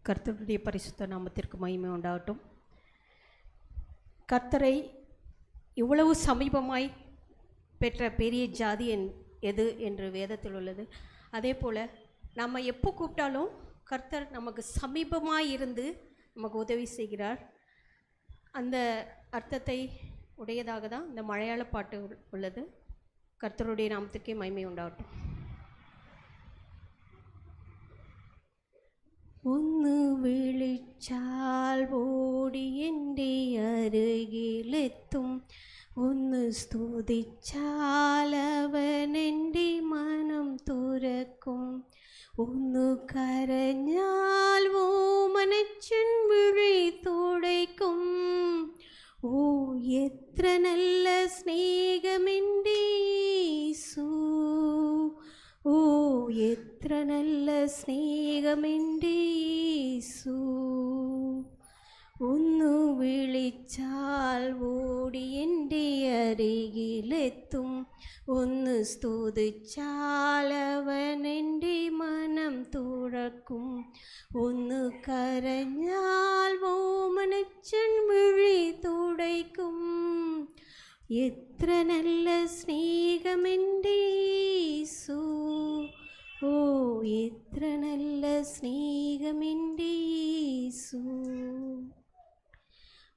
கர்த்தருடைய பரிசுத்த நாமத்திற்கு மகிமை உண்டாகட்டும். கர்த்தரை இவ்வளவு சமீபமாய் பெற்ற பெரிய ஜாதி எது என்று வேதத்தில் உள்ளது. அதே போல் நம்ம எப்போ கூப்பிட்டாலும் கர்த்தர் நமக்கு சமீபமாய் இருந்து நமக்கு உதவி செய்கிறார். அந்த அர்த்தத்தை உடையதாக தான் இந்த மலையாள பாட்டு உள்ளது. கர்த்தருடைய நாமத்திற்கே மகிமை உண்டாகட்டும். ഒന്ന് വിളിച്ചാൽ ഓടി എൻ്റെ അരികിലെത്തും, ഒന്ന് സ്തുതിച്ചാൽ അവൻ എൻ്റെ മനം തുറക്കും, ഒന്ന് കരഞ്ഞാൽ ഓമനച്ചൻ വിഴി തുടയ്ക്കും. ഓ എത്ര നല്ല സ്നേഹമെൻ്റെ യേശു, ഓ എത്ര നല്ല സ്നേഹമെൻ്റെ യേശു. ഒന്നു വിളിച്ചാൽ ഓടി എൻ്റെ അരികിലെത്തും, ഒന്ന് സ്തുതിച്ചാൽ അവൻ എൻ്റെ മനം തുറക്കും, ഒന്ന് കരഞ്ഞാൽ ഓമനച്ചൻ വിഴി തുടയ്ക്കും. എത്ര നല്ല സ്നേഹമെൻ്റെ യേശു, ഓ എത്ര നല്ല സ്നേഹമെൻ്റെ യേശു.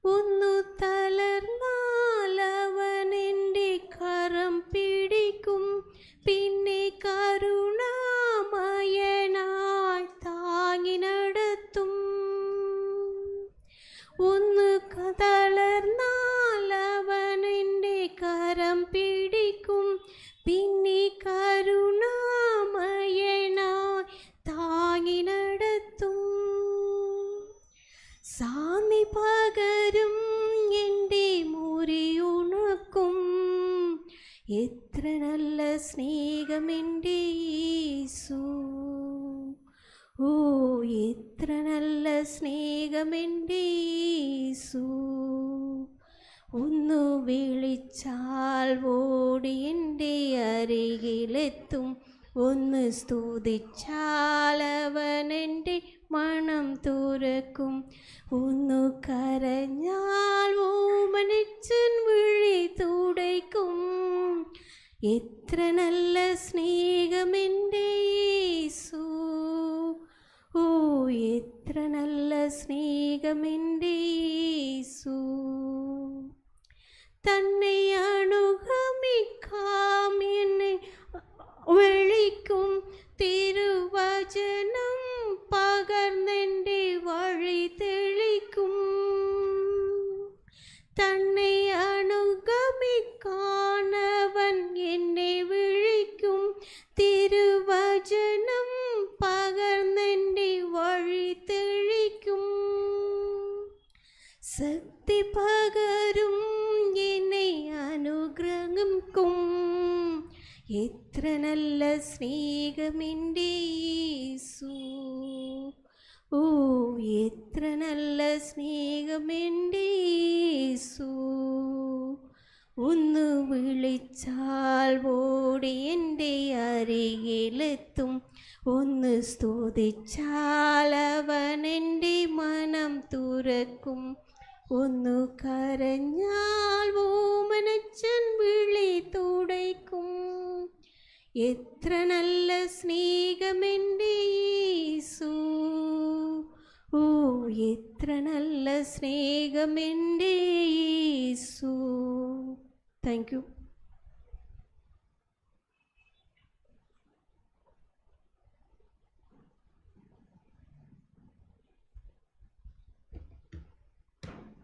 ഒന്നു തളർന്നാൽ അവൻ എൻ്റെ കരം പിടിക്കും, പിന്നെ കരുണാമയനായി താങ്ങി നടത്തും. ഒന്ന് തളർന്നാൽ അവൻ എൻ്റെ കരം പിടിക്കും, പിന്നെ കരുണാമയനായി താങ്ങി നടത്തും. സാന്നി പകരും എൻ്റെ മുറിയുണക്കും, എത്ര നല്ല സ്നേഹമെൻ്റെ യേശു, ഓ എത്ര നല്ല സ്നേഹമെൻ്റെ യേശു. ഒന്നു വിളിച്ചാൽ ഓടി എൻ്റെ അരികിലെത്തും, ഒന്ന് സ്തുതിച്ചാൽ അവൻ എൻ്റെ മനം തുറക്കും, ഒന്നു കരഞ്ഞാൽ ഓമനച്ചൻ വിഴി തുടയ്ക്കും. എത്ര നല്ല സ്നേഹമെൻ്റെ യേശു, ഓ എത്ര നല്ല സ്നേഹമെൻ്റെ യേശു. തന്നെ അനുഗമിക്കാം എന്നെ വിളിക്കും, തിരുവചനം പകർന്നെൻ്റെ വഴി തെളിക്കും. തന്നെ അനുഗമിക്കാൻ അവൻ എന്നെ വിളിക്കും, തിരുവചനം പകർന്നെൻ്റെ വഴി തെളിക്കും. ശക്തി പകരും എന്നെ അനുഗ്രഹിക്കും, എത്ര നല്ല സ്നേഹമെൻ്റെ യേശു, ഓ എത്ര നല്ല സ്നേഹമെൻ്റെ യേശു. ഒന്ന് വിളിച്ചാൽ ഓടി എൻ്റെ അരികിലെത്തും, ഒന്ന് സ്തുതിച്ചാൽ അവൻ എൻ്റെ മനം തുറക്കും, ഒന്ന് കരഞ്ഞാൽ ഓമനച്ചൻ വിളി തുടയ്ക്കും. എത്ര നല്ല സ്നേഹമെൻ്റെ യേശു, ഓ എത്ര നല്ല സ്നേഹമെൻ്റെ യേശു. Thank you.